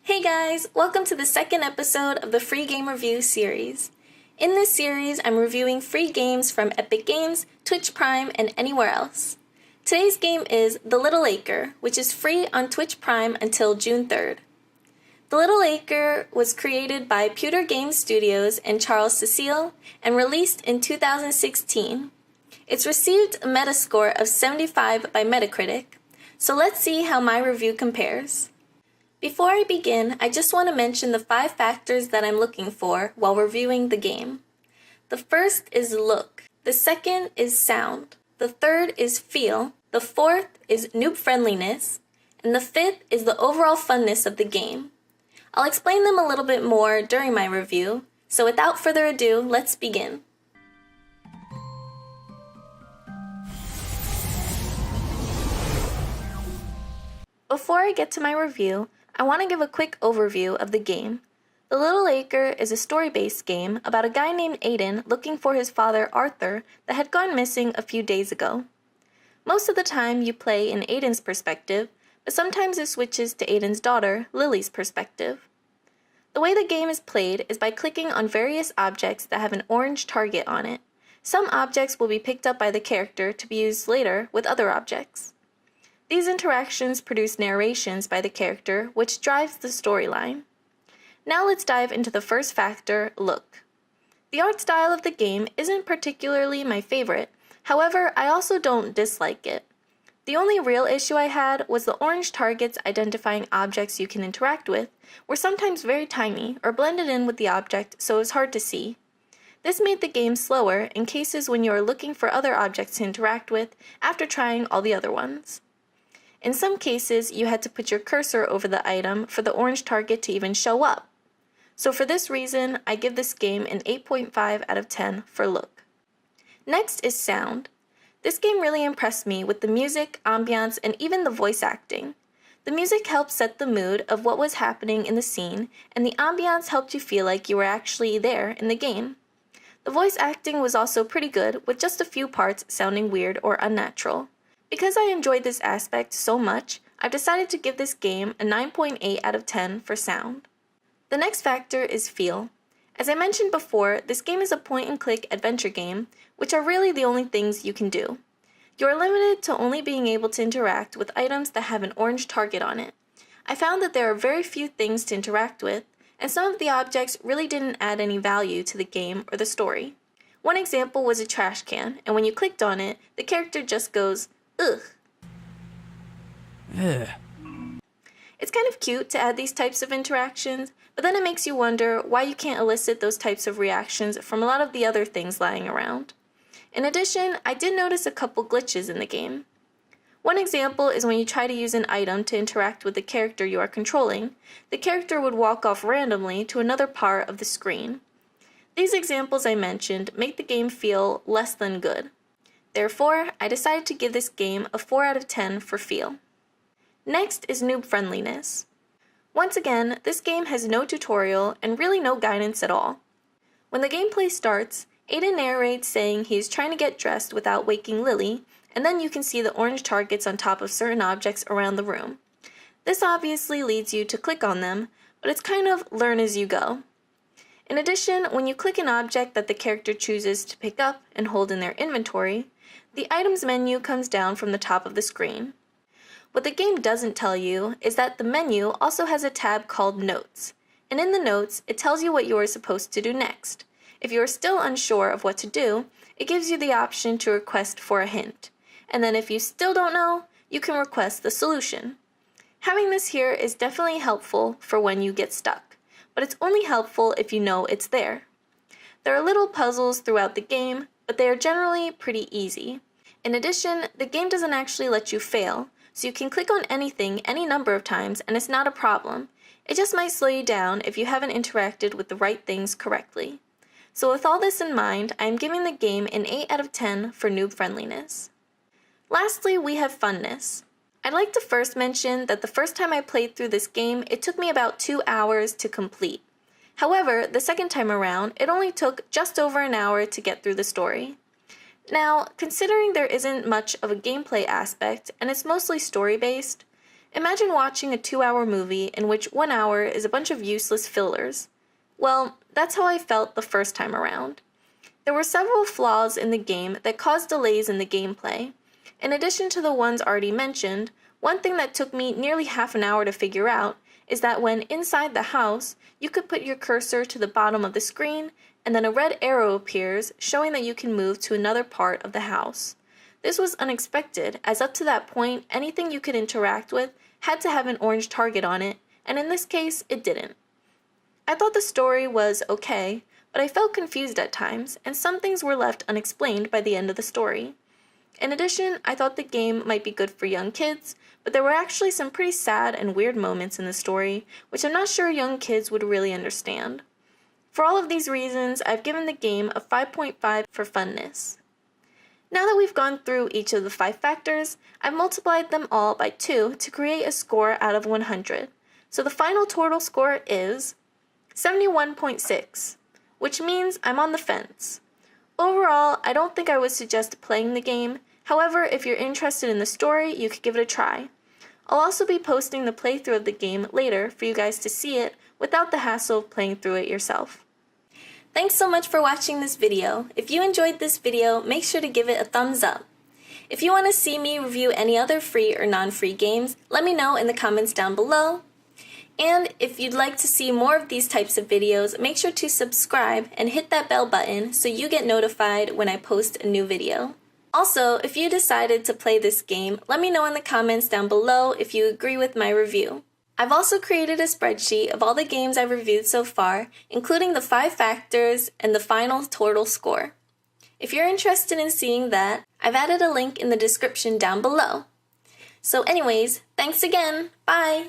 Hey guys, welcome to the second episode of the Free Game Review series. In this series, I'm reviewing free games from Epic Games, Twitch Prime, and anywhere else. Today's game is The Little Acre, which is free on Twitch Prime until June 3rd. The Little Acre was created by Pewter Games Studios and Charles Cecile and released in 2016. It's received a Metascore of 75 by Metacritic, so let's see how my review compares. Before I begin, I just want to mention the 5 factors that I'm looking for while reviewing the game. The first is look, the second is sound, the third is feel, the fourth is noob friendliness, and the fifth is the overall funness of the game. I'll explain them a little bit more during my review, so without further ado, let's begin. Before I get to my review, I want to give a quick overview of the game. The Little Acre is a story-based game about a guy named Aiden looking for his father Arthur that had gone missing a few days ago. Most of the time you play in Aiden's perspective, but sometimes it switches to Aiden's daughter, Lily's perspective. The way the game is played is by clicking on various objects that have an orange target on it. Some objects will be picked up by the character to be used later with other objects. These interactions produce narrations by the character, which drives the storyline. Now let's dive into the first factor, look. The art style of the game isn't particularly my favorite, however, I also don't dislike it. The only real issue I had was the orange targets identifying objects you can interact with were sometimes very tiny or blended in with the object, so it was hard to see. This made the game slower in cases when you are looking for other objects to interact with after trying all the other ones. In some cases, you had to put your cursor over the item for the orange target to even show up. So for this reason, I give this game an 8.5 out of 10 for look. Next is sound. This game really impressed me with the music, ambiance, and even the voice acting. The music helped set the mood of what was happening in the scene, and the ambiance helped you feel like you were actually there in the game. The voice acting was also pretty good, with just a few parts sounding weird or unnatural. Because I enjoyed this aspect so much, I've decided to give this game a 9.8 out of 10 for sound. The next factor is feel. As I mentioned before, this game is a point-and-click adventure game, which are really the only things you can do. You are limited to only being able to interact with items that have an orange target on it. I found that there are very few things to interact with, and some of the objects really didn't add any value to the game or the story. One example was a trash can, and when you clicked on it, the character just goes, ugh. Ugh. It's kind of cute to add these types of interactions, but then it makes you wonder why you can't elicit those types of reactions from a lot of the other things lying around. In addition, I did notice a couple glitches in the game. One example is when you try to use an item to interact with the character you are controlling, the character would walk off randomly to another part of the screen. These examples I mentioned make the game feel less than good. Therefore, I decided to give this game a 4 out of 10 for feel. Next is noob friendliness. Once again, this game has no tutorial and really no guidance at all. When the gameplay starts, Aiden narrates saying he is trying to get dressed without waking Lily, and then you can see the orange targets on top of certain objects around the room. This obviously leads you to click on them, but it's kind of learn as you go. In addition, when you click an object that the character chooses to pick up and hold in their inventory, the items menu comes down from the top of the screen. What the game doesn't tell you is that the menu also has a tab called Notes, and in the notes, it tells you what you are supposed to do next. If you are still unsure of what to do, it gives you the option to request for a hint, and then if you still don't know, you can request the solution. Having this here is definitely helpful for when you get stuck, but it's only helpful if you know it's there. There are little puzzles throughout the game, but they are generally pretty easy. In addition, the game doesn't actually let you fail, so you can click on anything any number of times and it's not a problem. It just might slow you down if you haven't interacted with the right things correctly. So with all this in mind, I am giving the game an 8 out of 10 for noob friendliness. Lastly, we have funness. I'd like to first mention that the first time I played through this game, it took me about 2 hours to complete. However, the second time around, it only took just over an hour to get through the story. Now, considering there isn't much of a gameplay aspect and it's mostly story-based, Imagine watching a 2-hour movie in which 1 hour is a bunch of useless fillers. Well, that's how I felt the first time around. There were several flaws in the game that caused delays in the gameplay. In addition to the ones already mentioned, one thing that took me nearly half an hour to figure out is that when inside the house, you could put your cursor to the bottom of the screen and then a red arrow appears showing that you can move to another part of the house. This was unexpected, as up to that point, anything you could interact with had to have an orange target on it, and in this case, it didn't. I thought the story was okay, but I felt confused at times, and some things were left unexplained by the end of the story. In addition, I thought the game might be good for young kids, but there were actually some pretty sad and weird moments in the story, which I'm not sure young kids would really understand. For all of these reasons, I've given the game a 5.5 for funness. Now that we've gone through each of the 5 factors, I've multiplied them all by 2 to create a score out of 100. So the final Tortle score is 71.6, which means I'm on the fence. Overall, I don't think I would suggest playing the game. However, if you're interested in the story, you could give it a try. I'll also be posting the playthrough of the game later for you guys to see it without the hassle of playing through it yourself. Thanks so much for watching this video. If you enjoyed this video, make sure to give it a thumbs up. If you want to see me review any other free or non-free games, let me know in the comments down below. And if you'd like to see more of these types of videos, make sure to subscribe and hit that bell button so you get notified when I post a new video. Also, if you decided to play this game, let me know in the comments down below if you agree with my review. I've also created a spreadsheet of all the games I've reviewed so far, including the 5 factors and the final Tortle score. If you're interested in seeing that, I've added a link in the description down below. So anyways, thanks again. Bye!